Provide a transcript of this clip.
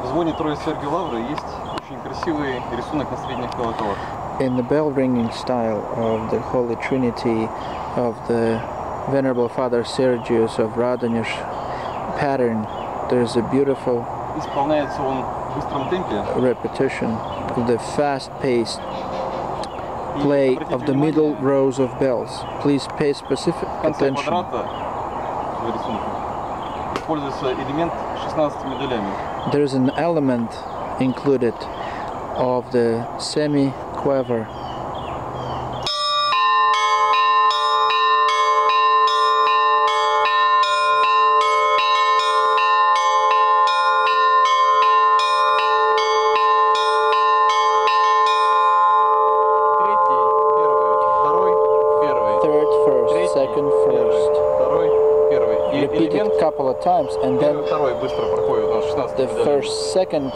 В звоне Троицы Сергия Лавры есть очень красивый рисунок на средних колоколах. In the bell ringing style of the Holy Trinity of the Venerable Father Sergius of Radonyj pattern, there's a beautiful Исполняется он в быстром темпе. repetition of the fast-paced play of the middle rows of bells. Please pay specific В конце attention. квадрата в рисунке используется элемент с 16 медалями. There's an element included of the semi-quiver. Repeat it a couple of times, and then Второй быстро проходит, у нас 16 the медалей. first, second